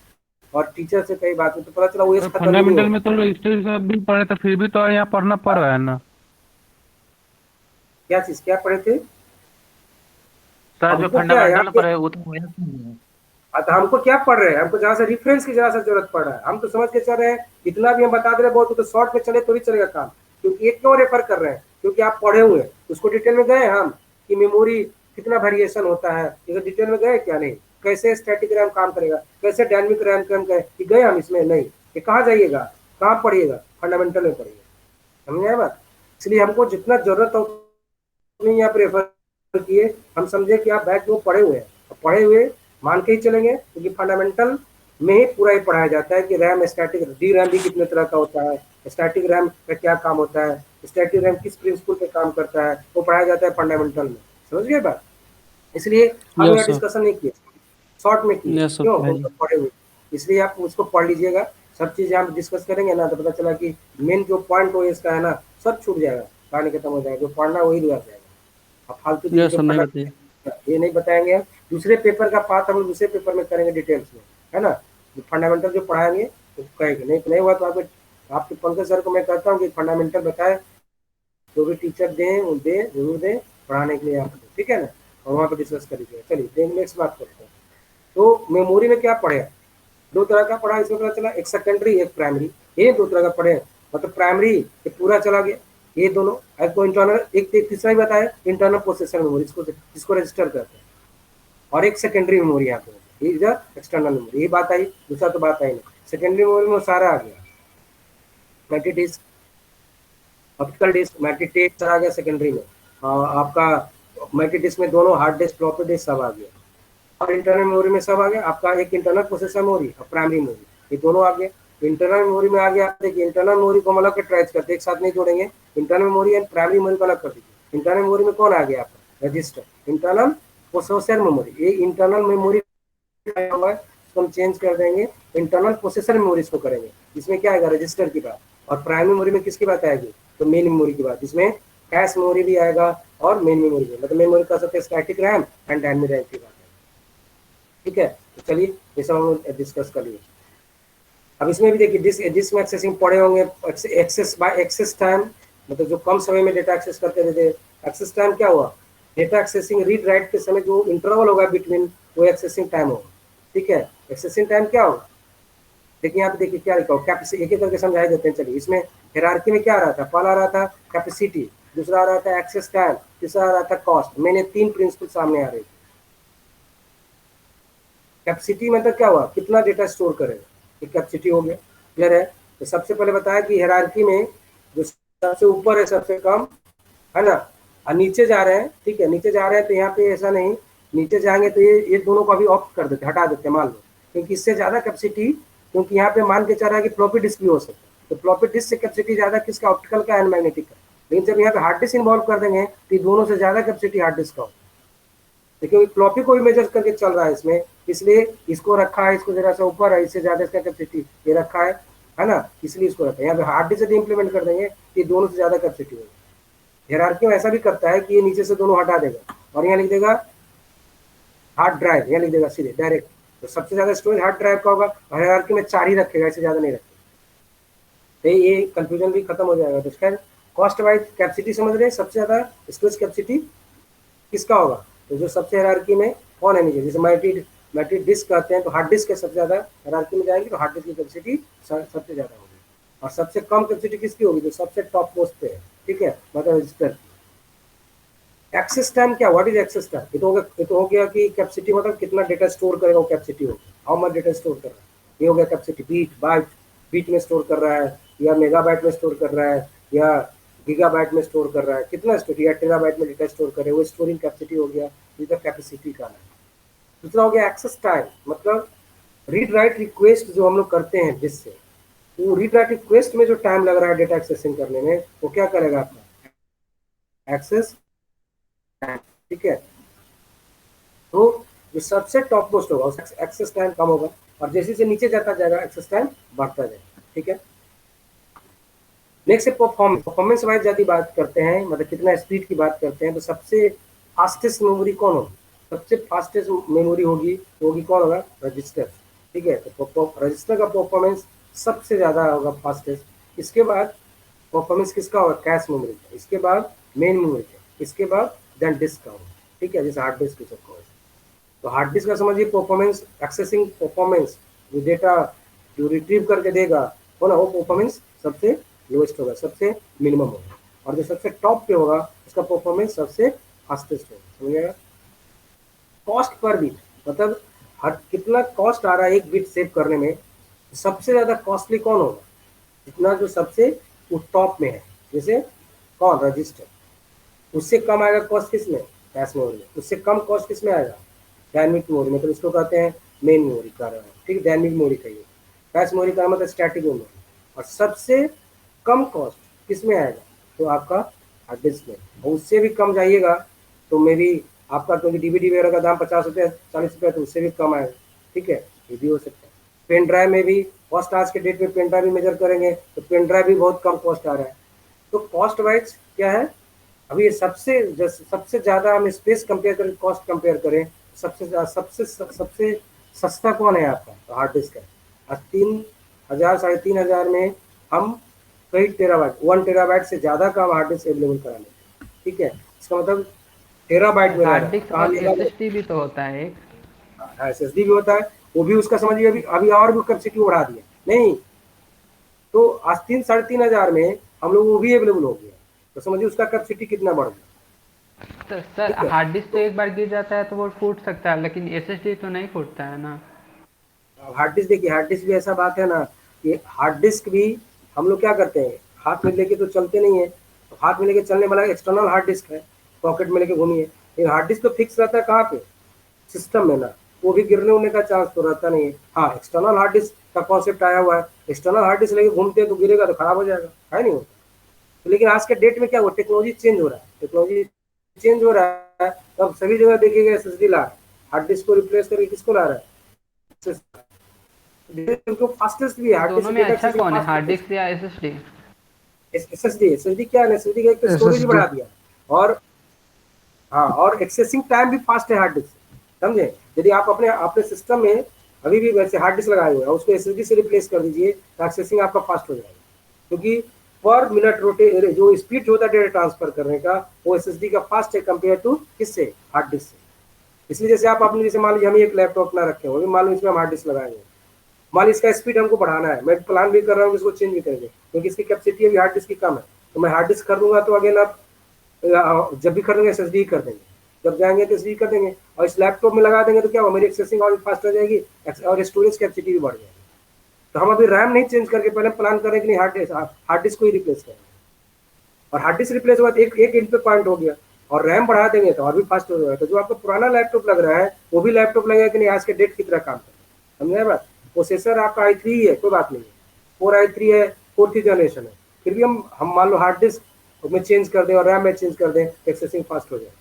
और टीचर से कई बात तो पता चला ओएस सर खत्म ही नहीं फंडामेंटल हो। में तो रजिस्टर सब भी पढ़े थे, फिर भी तो यहाँ पढ़ना पड़ रहा है ना। क्या चीज क्या पढ़े थे, सर जो हमको क्या है फंडामेंटल यहाँ। पढ़े वो तो वही है। तो हमको क्या पढ़ रहे हैं, हमको जहाँ से रेफरेंस की जरा सा जरूरत पड़ रहा है, हम तो समझ के चल रहे हैं। इतना भी हम बता दे रहे हैं बहुत, तो शॉर्ट में चले तो भी चलेगा काम। क्योंकि एक क्यों रेफर कर रहे हैं, क्योंकि आप पढ़े हुए हैं उसको डिटेल में गए हम, कि मेमोरी कितना वेरिएशन होता है, ये डिटेल में गए क्या, नहीं। कैसे स्टैटिक रैम काम करेगा, कैसे डायनेमिक रैम काम करे, गए हम इसमें नहीं। ये कहाँ जाइएगा, कहाँ पढ़िएगा, फंडामेंटल में पढ़िएगा, समझ आए बात। इसलिए हमको जितना जरूरत हो उतनी आप रेफर किए, हम समझे कि आप बैच में पढ़े हुए हैं, पढ़े हुए मान के ही चलेंगे। क्योंकि फंडामेंटल में ही पूरा ही पढ़ाया जाता है कि रैम, स्टैटिक डी रैम भी कितने तरह का होता है, स्टैटिक रैम का क्या काम होता है, स्टैटिक रैम किस प्रिंसिपल पे काम करता है, वो पढ़ाया जाता है फंडामेंटल में, समझ गए बात। इसलिए हम यस यहाँ सर। डिस्कशन नहीं किए, शॉर्ट में किए, यस सर क्यों, भाई। हम तो पढ़े हुए। इसलिए आप उसको पढ़ लीजिएगा, सब चीज़ें हम डिस्कस करेंगे ना, तो पता चला कि मेन जो पॉइंट हो इसका है ना, सब छूट जाएगा, कहानी खत्म हो जाएगा, जो पढ़ना वही रह जाएगा। अब फालतू चीज़ ये जो सब नहीं पढ़ा बताइए। ये नहीं बताएंगे हम। दूसरे पेपर का पार्ट हम लोग दूसरे पेपर में करेंगे डिटेल्स में, है ना। जो फंडामेंटल जो पढ़ाएंगे तो कहेंगे, नहीं हुआ तो आपके पंकज सर को मैं कहता हूँ कि फंडामेंटल बताए, जो भी टीचर दें वो दें, जरूर दें पढ़ाने के लिए आपको, ठीक है ना, और वहाँ पर डिस्कस कर लीजिएगा। चलिए नेक्स्ट बात करते हैं। तो मेमोरी में क्या पढ़े, दो तरह का पढ़ा, इसमें पता चला एक सेकेंडरी एक प्राइमरी, ये दो तरह का पढ़े, मतलब प्राइमरी ये पूरा चला गया, ये दोनों। एक तो इंटरनल, एक तीसरा ही बताया इंटरनल प्रोसेसर मेमोरी, इसको रजिस्टर करते हैं, और एक सेकेंडरी मेमोरी यहाँ पे, इधर एक्सटर्नल मेमोरी, ये बात आई, दूसरा तो बात आई नहीं। सेकेंडरी मेमोरी में सारा आ गया, multi disk, optical disk, multi tape आ गया सेकेंडरी में, आपका मल्टी डिस्क में दोनों हार्ड डिस्क फ्लॉपी डिस्क सब आ गया, और इंटरनल मेमोरी में सब आ गया आपका, एक इंटरनल प्रोसेसर मेमोरी और प्राइमरी मेमोरी, ये दोनों आ गए। इंटरनल मेमोरी में आ गया, देखिए इंटरनल मेमोरी को हम अलग ट्राइज करते हैं, एक साथ नहीं जोड़ेंगे, internal memory and primary memory को अलग कर दीजिए। इंटरनल मेमोरी में कौन आ गया आपका, रजिस्टर। इंटरनल प्रोसेसर मेमोरी, ये इंटरनल मेमोरी हुआ है, इसको हम चेंज कर देंगे, इंटरनल प्रोसेसर मेमोरी इसको करेंगे। इसमें क्या आएगा, रजिस्टर की बात, और प्राइमरी मेमोरी में किसकी बात आएगी, तो मेन मेमोरी की बात, इसमें कैश मेमोरी भी आएगा और मेन मेमोरी भी, मतलब मेन मेमोरी का सकते हैं static RAM and dynamic RAM की बात है, ठीक है। तो चलिए ये सब हम डिस्कस कर लिए। अब इसमें भी देखिए डिस्क में एक्सेसिंग पढ़े होंगे, एक्सेस बाय एक्सेस टाइम, मतलब जो कम समय में डेटा एक्सेस करते थे, एक्सेस टाइम क्या हुआ, डेटा एक्सेसिंग रीड राइट के समय जो इंटरवल होगा बिटवीन, वो एक्सेसिंग टाइम होगा, ठीक है। एक्सेसिंग टाइम क्या होगा, देखिए यहाँ पे देखिए क्या लिखा हो, कैपेसिटी, एक एक करके समझाई देते हैं। चलिए इसमें हायरार्की में क्या आ रहा था, पहला आ रहा था कैपेसिटी, दूसरा आ रहा था एक्सेस टाइम, तीसरा आ रहा था कॉस्ट। मैंने तीन प्रिंसिपल सामने आ रही थी। कैपेसिटी मतलब क्या हुआ, कितना डेटा स्टोर करेगा, ये कैपेसिटी हो गया, क्लियर है। तो सबसे पहले बताया कि हायरार्की में जो सबसे ऊपर है सबसे कम, है ना, और नीचे जा रहे हैं, ठीक है, नीचे जा रहे हैं, तो यहाँ पे ऐसा नहीं, नीचे जाएंगे तो ये दोनों को अभी ऑफ कर देते, हटा देते मान लो, क्योंकि इससे ज्यादा कैपेसिटी, क्योंकि यहाँ पे मान के चल रहा है कि फ्लॉपी डिस्क भी हो सकता है, तो फ्लॉपी डिस्क से कैपेसिटी ज्यादा किसका, ऑप्टिकल का एंड मैग्नेटिक का। लेकिन जब यहाँ पे हार्ड डिस्क इन्वॉल्व कर देंगे तो दोनों से ज्यादा कैपेसिटी हार्ड डिस्क का होगा, देखिए फ्लॉपी को भी मेजर करके चल रहा है इसमें, इसलिए इसको रखा है, इसको जरा सा ऊपर है, इससे ज्यादा इसका कैपेसिटी ये रखा है ना, इसलिए इसको रखा है। यहाँ पे हार्ड डिस्क से इंप्लीमेंट कर देंगे ये दोनों से ज्यादा कैपेसिटी होगी। हायरार्की में ऐसा भी करता है कि ये नीचे से दोनों हटा देगा और यहाँ लिख देगा हार्ड ड्राइव, यहाँ लिख देगा सीधे डायरेक्ट, तो सबसे ज्यादा स्टोरेज हार्ड ड्राइव का होगा, और हायरार्की में 4 ही रखेगा, इससे ज्यादा नहीं रखेगा, तो ये कंफ्यूजन भी खत्म हो जाएगा। तो खैर कॉस्ट वाइज कैपेसिटी समझ रहे हैं, सबसे ज्यादा स्टोरेज कैपेसिटी किसका होगा, तो जो सबसे हायरार्की में कौन है नीचे, जैसे मल्टी डिस्क कहते हैं, तो हार्ड डिस्क के सबसे ज्यादा हायरार्की में जाएंगे, तो हार्ड डिस्क की कैपेसिटी सबसे ज्यादा होगी, और सबसे कम कैपेसिटी किसकी होगी, जो सबसे टॉप पोस्ट पे है, ठीक है, मतलब रजिस्टर। एक्सेस टाइम क्या, व्हाट इज एक्सेस टाइम, ये तो हो गया कि कैपेसिटी मतलब कितना डेटा स्टोर करेगा, वो कैपेसिटी होगी, हाउ मच डेटा स्टोर कर रहा है, ये हो गया कैपेसिटी। बीट में स्टोर कर रहा है, या मेगाबाइट में स्टोर कर रहा है, या गीगाबाइट में स्टोर कर रहा है, कितना स्टोर, या टेराबाइट में डेटा स्टोर करे, वो स्टोरिंग कैपेसिटी हो गया, ये तो कैपेसिटी का है। दूसरा हो गया एक्सेस टाइम, मतलब रीड राइट रिक्वेस्ट जो हम लोग करते हैं जिससे, तो रीड राइट रिक्वेस्ट में जो टाइम लग रहा है डेटा एक्सेसिंग करने में, वो क्या करेगा आपका एक्सेस, ठीक है। तो जो सबसे टॉप मोस्ट होगा उसका एक्सेस टाइम कम होगा, और जैसे जैसे नीचे जाता जाएगा एक्सेस टाइम बढ़ता जाएगा, ठीक है। नेक्स्ट है परफॉर्मेंस वाइज यदि बात करते हैं, मतलब कितना स्पीड की बात करते हैं, तो सबसे फास्टेस्ट मेमोरी कौन होगी, सबसे फास्टेस्ट मेमोरी होगी कौन होगा, रजिस्टर, ठीक है। तो रजिस्टर का परफॉर्मेंस सबसे ज्यादा होगा फास्टेस्ट, इसके बाद परफॉर्मेंस किसका होगा, कैश मेमोरी का, इसके बाद मेन मेमोरी का, इसके बाद देन डिस्क का होगा, ठीक है, जैसे हार्ड डिस्क की सबको। तो हार्ड डिस्क का समझिए परफॉर्मेंस, एक्सेसिंग परफॉर्मेंस, जो डेटा जो रिट्रीव करके देगा हो ना, वो परफॉर्मेंस सबसे लोएस्ट होगा, सबसे मिनिमम होगा, और जो सबसे टॉप पे होगा उसका परफॉर्मेंस सबसे फास्टेस्ट होगा, समझिएगा। कॉस्ट पर बिट, मतलब हर कितना कॉस्ट आ रहा है एक बिट सेव करने में, सबसे ज्यादा कॉस्टली कौन होगा, जितना जो सबसे टॉप में है, जैसे कौन, रजिस्टर। उससे कम आएगा कॉस्ट किसमें, कैश मेमोरी में। उससे कम कॉस्ट किसमें आएगा, डायनेमिक मेमोरी, मतलब इसको कहते हैं मेन मेमोरी का रहा है, ठीक है, डायनेमिक मेमोरी कहिए। कैश मेमोरी का मतलब स्टैटिक मेमोरी। और सबसे कम कॉस्ट किसमें आएगा, तो आपका हार्ड डिस्क में, और उससे भी कम जाइएगा तो मे भी आपका, क्योंकि डीवीडी वगैरह का दाम 50 रुपये 40 रुपये, तो उससे भी कम आएगा, ठीक है, ये भी हो सकता है। पेन ड्राइव में भी कॉस्ट आज के डेट में पेन ड्राइव भी मेजर करेंगे तो पेन ड्राइव भी बहुत कम कॉस्ट आ रहा है। तो कॉस्ट वाइज क्या है, अभी ये सबसे ज़्यादा हम स्पेस कंपेयर करें, कॉस्ट कंपेयर करें, सबसे सस्ता कौन है आपका, तो हार्ड डिस्क है। आज 3,000 3,500 में हम कई टेराबाइट 1 टेराबाइट से ज़्यादा का हार्ड डिस्क अवेलेबल करा लेते हैं। ठीक है, इसका मतलब टेराबाइट में हार्ड डिस्क कहाँ और लेगा, एसएसडी भी तो होता है एक। SSD भी होता है, वो भी उसका समझिए अभी अभी और भी कैपेसिटी बढ़ा दिया नहीं, तो आज 3-3,500 में हम लोग वो भी अवेलेबल हो गया, तो समझिए उसका कैपेसिटी कितना बढ़ गया। तो सर ठीक है, हार्ड डिस्क तो एक बार गिर जाता है तो वो फूट सकता है, लेकिन एसएसडी तो नहीं फूटता है ना। हार्ड डिस्क देखिए, हार्ड डिस्क भी ऐसा बात है ना कि हार्ड डिस्क भी हम लोग क्या करते हैं, हाथ में लेके तो चलते नहीं है, तो हाथ में लेके चलने वाला एक्सटर्नल हार्ड डिस्क है, पॉकेट में लेके घूमिए, लेकिन हार्ड डिस्क तो फिक्स रहता है कहाँ पे, सिस्टम में ना, वो भी गिरने उड़ने का चांस तो रहता नहीं है। हाँ, एक्सटर्नल हार्ड डिस्क का कॉन्सेप्ट आया हुआ है, एक्सटर्नल हार्ड डिस्क लेके घूमते हैं तो गिरेगा तो खराब हो जाएगा, है नहीं होता। तो लेकिन आज के डेट में क्या हुआ, टेक्नोलॉजी चेंज हो रहा है, टेक्नोलॉजी चेंज हो रहा है, तो अब सभी जगह देखिएगा SSD ला रहा है, हार्ड डिस्क को रिप्लेस करके किसको ला रहा है, उनको फास्टेस्ट भी है, तो हार्ड दोनों डिस्क में डेटा अच्छा एक्सेसिंग कौन है, हार्ड फास्ट। डिस्क या एसएसडी? एसएसडी क्या है, एसएसडी का एक तो स्टोरेज SSD। बढ़ा दिया, और हाँ, और एक्सेसिंग टाइम भी फास्ट है हार्ड डिस्क से, समझे। यदि आप अपने अपने सिस्टम में अभी भी वैसे हार्ड डिस्क लगाए हुए हैं, उसको SSD से रिप्लेस कर दीजिए तो एक्सेसिंग आपका फास्ट हो जाएगा, क्योंकि पर मिनट रोटे जो स्पीड होता है डेटा ट्रांसफर करने का, वो SSD का फास्ट है कंपेयर टू किससे, हार्ड डिस्क से। इसलिए जैसे आप अपने, जैसे मान लीजिए हम एक लैपटॉप ना रखे हो, मान लीजिए इसमें हम हार्ड डिस्क लगाएंगे, मान लीजिए इसका स्पीड हमको बढ़ाना है, मैं प्लान भी कर रहा हूँ इसको चेंज भी करेंगे, क्योंकि इसकी कैपेसिटी अभी हार्ड डिस्क की कम है, तो मैं हार्ड डिस्क कर दूंगा तो अगेन आप जब भी खरीदेंगे SSD कर देंगे, जब जाएंगे तो SSD कर देंगे, और इस लैपटॉप में लगा देंगे तो क्या होगा, मेरी एक्सेसिंग और भी फास्ट हो जाएगी, और स्टोरेज कैपेसिटी भी बढ़ जाएगी। तो हम अभी रैम नहीं चेंज करके पहले प्लान करें कि नहीं हार्ड डिस्क को ही रिप्लेस करें, और हार्ड डिस्क रिप्लेस हुआ तो एक एक इन पे पॉइंट हो गया, और रैम बढ़ा देंगे तो और भी फास्ट हो जाएगा। तो जो आपको पुराना लैपटॉप लग रहा है वो भी लैपटॉप लगेगा कि नहीं आज के डेट की तरह काम करेगा, समझे बात। प्रोसेसर आपका i3 ही है, कोई बात नहीं है, 4 i3 है, 4th जनरेशन है, फिर भी हम मान लो हार्ड डिस्क में चेंज कर दें और रैम में चेंज कर दें, एक्सेसिंग फास्ट हो जाए,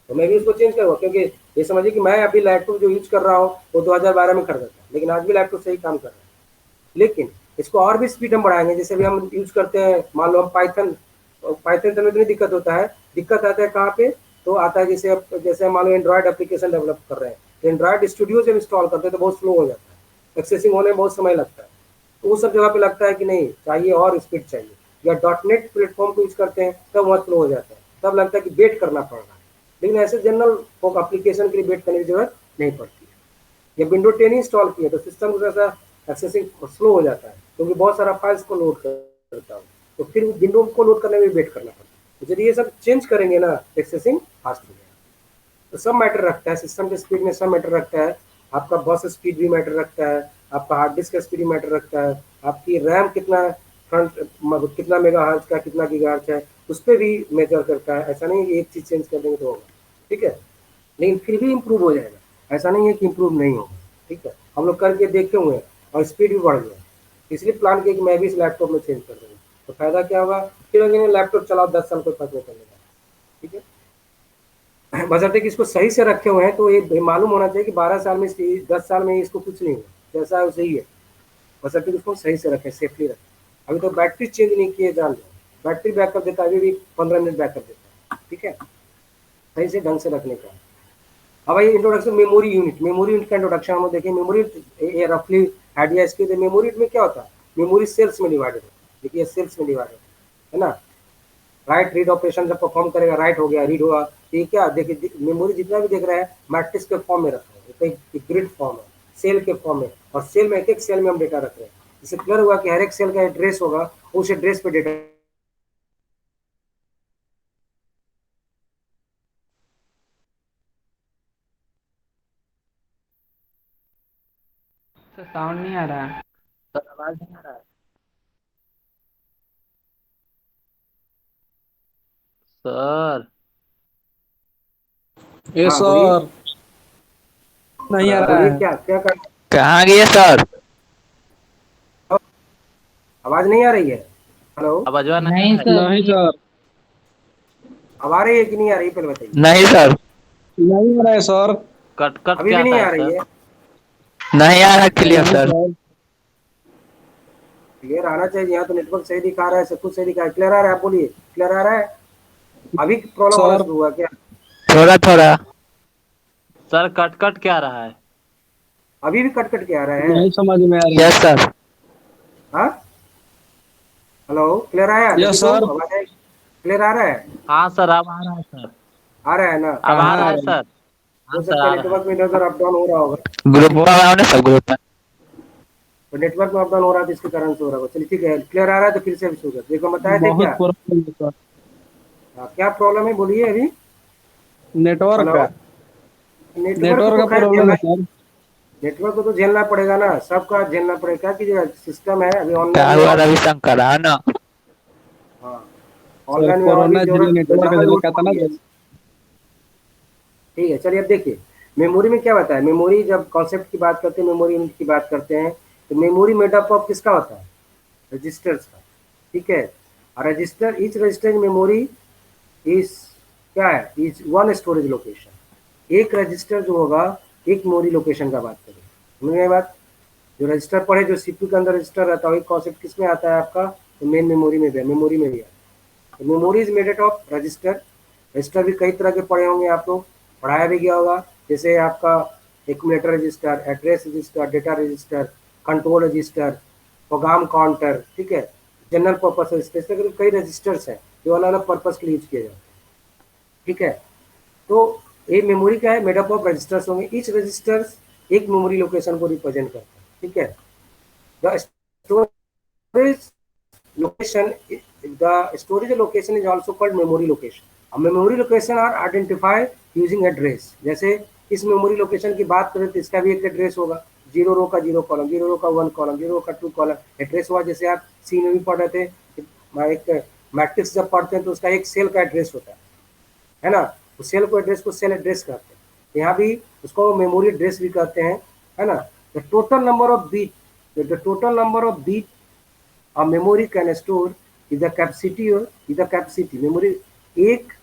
तो मैं भी उसको चेंज करूँगा। क्योंकि ये समझिए कि मैं अभी लैपटॉप जो यूज कर रहा हूँ वो 2012 में खरीदा था, लेकिन आज भी लैपटॉप सही काम कर रहा है, लेकिन इसको और भी स्पीड हम बढ़ाएंगे। जैसे भी हम यूज करते हैं, मान लो हम पाइथन पाइथन में नहीं दिक्कत होता है, दिक्कत आता है कहाँ पे, तो आता है जैसे मान लो एंड्रॉयड एप्लीकेशन डेवलप कर रहे हैं, तो एंड्रॉयड स्टूडियो जब इंस्टॉल करते हैं तो बहुत स्लो हो जाता है, एक्सेसिंग होने में बहुत समय लगता है, तो वो सब जगह पे लगता है कि नहीं चाहिए और स्पीड चाहिए। या .NET प्लेटफॉर्म को यूज करते हैं तब वहाँ स्लो हो जाता है, तब लगता है कि वेट करना पड़ रहा है, लेकिन ऐसे जनरल एप्लीकेशन के लिए वेट करने की जरूरत नहीं पड़ती है। या विंडो 10 इंस्टॉल किया तो सिस्टम को ऐसा एक्सेसिंग स्लो हो जाता है, क्योंकि बहुत सारा फाइल्स को लोड करता हूँ, तो फिर विंडो को लोड करने में वेट करना पड़ता है। तो यदि ये सब चेंज करेंगे ना, एक्सेसिंग फास्ट हो जाएगा। तो सब मैटर रखता है, सिस्टम के स्पीड में सब मैटर रखता है, आपका बस स्पीड भी मैटर रखता है, आपका हार्ड डिस्क का स्पीड भी मैटर रखता है, आपकी रैम कितना मेगाहर्ट्ज का, कितना गीगाहर्ट्ज है, उस पर भी मेजर करता है। ऐसा नहीं कि एक चीज़ चेंज कर देंगे तो होगा, ठीक है, लेकिन फिर भी इम्प्रूव हो जाएगा, ऐसा नहीं है कि इम्प्रूव नहीं होगा। ठीक है, हम लोग करके देखे हुए हैं और स्पीड भी बढ़ गया, इसलिए प्लान किया कि मैं भी इस लैपटॉप में चेंज कर दूँगा। तो फायदा क्या होगा, फिर अगर लैपटॉप चलाओ 10 साल कोई फर्क नहीं पड़ेगा, ठीक है। बशर्ते कि इसको सही से रखे हुए हैं, तो ये मालूम होना चाहिए कि 12 साल में 10 साल में इसको कुछ नहीं हुआ, जैसा है वैसे ही है, बशर्ते कि उसको सही से रखें, सेफली रखें। अभी तो बैटरी चेंज नहीं किए, जान लो बैटरी बैकअप देता है, अभी भी 15 मिनट बैकअप देता है, ठीक है, सही से ढंग से रखने का। अब भाई इंट्रोडक्शन, मेमोरी यूनिट का इंट्रोडक्शन हम लोग देखें। मेमोरी ये रफली आइडिया इसके, मेमोरी यूनिट में क्या होता है, मेमोरी सेल्स में डिवाइडेड होता है, देखिए सेल्स में डिवाइडेड है ना। राइट रीड ऑपरेशन जब परफॉर्म करेगा, राइट हो गया, रीड हुआ, तो ये क्या देखिए, मेमोरी जितना भी देख रहा है मैट्रिक्स के फॉर्म में रखा है, एक ग्रिड फॉर्म है, सेल के फॉर्म में, और सेल में एक एक सेल में हम डेटा रख रहे हैं। इससे क्लियर हुआ कि हर एक सेल का एड्रेस होगा, उस एड्रेस पे डेटा। सर साउंड नहीं आ रहा है। सर आवाज नहीं आ रहा है। सर ये हाँ बोलिए, सर नहीं आ रहा बोलिए है। क्या क्या कर, कहाँ गए सर? आवाज नहीं आ रही है, हेलो, आवाजवा नहीं नहीं है। सर। नहीं सर, अब आ रही है कि नहीं आ रही है, पहले बताइए। नहीं सर, नहीं आ रहा है सर। कट कट अभी के भी नहीं आता है आ रही सर। है, नहीं आ रहा क्लियर नहीं सर। सर। क्लियर आना चाहिए। यहाँ तो नेटवर्क सही दिखा रहा है, सब कुछ सही दिखा है। क्लियर आ रहा है? आप बोलिए, क्लियर आ रहा है? अभी प्रॉब्लम होना सर शुरू हुआ क्या? थोड़ा थोड़ा। सर कट कट क्या रहा है? अभी भी कट कट के आ रहा है? नहीं समझ में आ रहा यस है। सर। हाँ, हेलो, क्लियर आया? देखिए यस तो सर। आवाज आई? क्लियर आ रहा है? हाँ सर अब आ रहा है सर। आ रहा है ना? अब आ कहाँ रहा आ है रहा है? सर। हो हाँ सर सकता है आ रहा है। नेटवर्क में इधर उधर अप डाउन हो रहा होगा। ग्रुप में आओ ना सब ग्रुप में। तो नेटवर्क में अप डाउन हो रहा है तो इसके कारण से हो रहा होगा। चलिए ठीक है, क्लियर आ रहा है तो फिर से अभी शुरू कर। देखो बताए थे बहुत क्या? प्रॉब्लम है सर। हाँ, क्या प्रॉब्लम है बोलिए अभी। नेटवर्क हेलो, का। नेटवर्क नेटवर्क तो का खैर प्रॉब्लम झेलना, है सर। नेटवर्क को तो झेलना पड़ेगा ना, सबका झेलना पड़ेगा। कि जो सिस्टम है अभी क्या ऑनलाइन में हुआ और, रविशंकर हाँ ना। हाँ, सर ऑनलाइन में और भी कोरोना झेले जरूरत नेटवर्क डबल झेले लोड कहता पड़ ना गया है। सर। ठीक है, चलिए अब देखिए मेमोरी में क्या बताया। मेमोरी जब कॉन्सेप्ट की बात करते हैं, मेमोरी यूनिट की बात करते हैं, तो मेमोरी मेडअप ऑफ किसका होता है? रजिस्टर्स का। ठीक है, और register, each resistor memory is क्या है? Is one storage location. एक रजिस्टर जो होगा एक मेमोरी लोकेशन का बात करें, समझ में आई बात? जो रजिस्टर पढ़े, जो सीपीयू के अंदर रजिस्टर रहता है, वही कॉन्सेप्ट किस में आता है आपका? तो मेन मेमोरी में भी है, मेमोरी में भी है। तो memory is made of register. Register भी कई तरह के पढ़े होंगे आप लोग, पढ़ाया भी गया होगा। जैसे आपका accumulator register, address register, data register, control register, program counter, ठीक है, जनरल पर्पस रजिस्टर, इस तरह के कई रजिस्टर्स हैं जो अलग अलग पर्पस के लिए यूज किए जाते हैं। ठीक है, तो ये मेमोरी क्या है? मेडअप ऑफ रजिस्टर्स होंगे। ईच रजिस्टर्स एक मेमोरी लोकेशन को रिप्रेजेंट करता है। ठीक है, the storage location, the storage location is also called memory location. अब memory location are identified using address। जैसे इस memory location की बात करें तो इसका भी एक एड्रेस होगा, 0 रो का 0 कॉलम, 0 रो का 1 कॉलम, 0 रो का 2 कॉलम एड्रेस हुआ। जैसे आप सी में भी पढ़ रहे थे, एक मैट्रिक्स जब पढ़ते हैं तो उसका एक सेल का एड्रेस होता है ना? तो सेल को एड्रेस को सेल एड्रेस कहते हैं। यहाँ भी उसको मेमोरी एड्रेस भी कहते हैं, है ना? The total number of bit, the total number of bit a memory can store is the capacity, or is the capacity memory, एक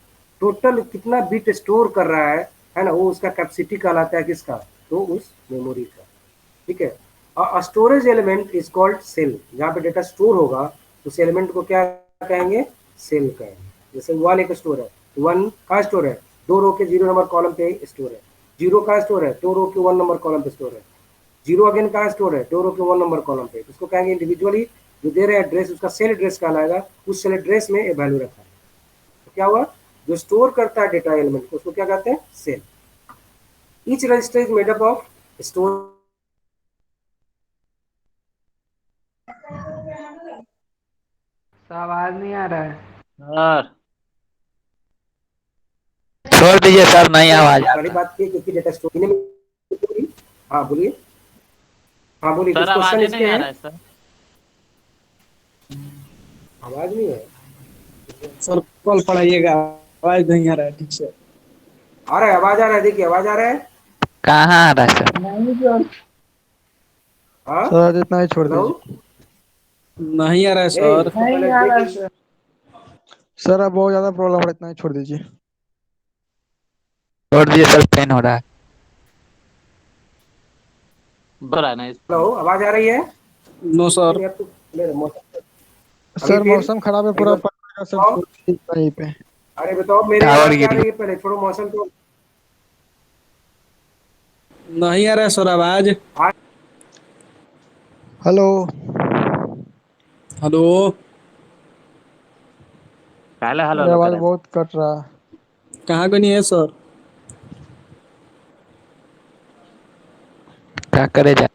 टोटल कितना बिट स्टोर कर रहा है ना, वो उसका कैपेसिटी कहलाता है। किसका? तो उस मेमोरी का। ठीक है, storage element is called cell. जहाँ पे डेटा स्टोर होगा तो उस एलिमेंट को क्या कहेंगे? सेल कहेंगे। जैसे वन एक स्टोर है, वन का स्टोर है 2 रो के 0 नंबर कॉलम पे स्टोर है। 0 का स्टोर है 2 रो के 1 नंबर कॉलम पे स्टोर है। 0 अगेन का स्टोर है 2 रो के 1 नंबर कॉलम पे। उसको कहेंगे इंडिविजुअली जो दे रहे एड्रेस, उसका सेल एड्रेस कहलाएगा। उस सेल एड्रेस में ये वैल्यू रखा है। तो क्या हुआ? जो स्टोर करता है डेटा एलिमेंट को, उसको क्या कहते हैं? Cell. Each register is made up of store. Sir आवाज नहीं आ रहा है। सर छोड़ दीजिए सर नहीं आवाज पहली आता। बात की क्योंकि डेटा स्टोर में, हाँ बोलिए, हाँ बोलिए, सर कुछ आवाज क्वेश्चन ही इसके नहीं आ हैं? रहा है सर। आवाज नहीं है? सर कॉल पढ़ाइएगा, आवाज नहीं आ रहा है ठीक से। आ रहा है, आवाज आ रहा है, देखिए आवाज आ रहा है। कहाँ आ रहा है सर? नहीं सर। हाँ, सर आज इतना ही छोड़ हेलो, दीजिए। नहीं आ रहा है नहीं, सर। उसको पहले देखिए। सर अब बहुत ज्यादा प्रॉब्लम हो रहा है, इतना ही छोड़ दीजिए। छोड़ दीजिए सर पेन हो रहा है। बड़ा नहीं। हेलो, आवाज आ रही है? No sir. नहीं, अब तो मेरा मौसम, अभी सर फिर मौसम खराब है, एक पूरा बार पढ़ने का सब बताओ। छोड़ दीजिए वहीं पे। अरे बताओ, मेरी टावर आवाज क्या आ गिरी। रही है? पहले छोड़ो मौसम तो। नहीं आ रहा है सर आवाज। आज हेलो। हेलो। पहले हेलो अरे हेलो आवाज करे। बहुत कट रहा है। कहाँ को नहीं है सर? क्या करे जा।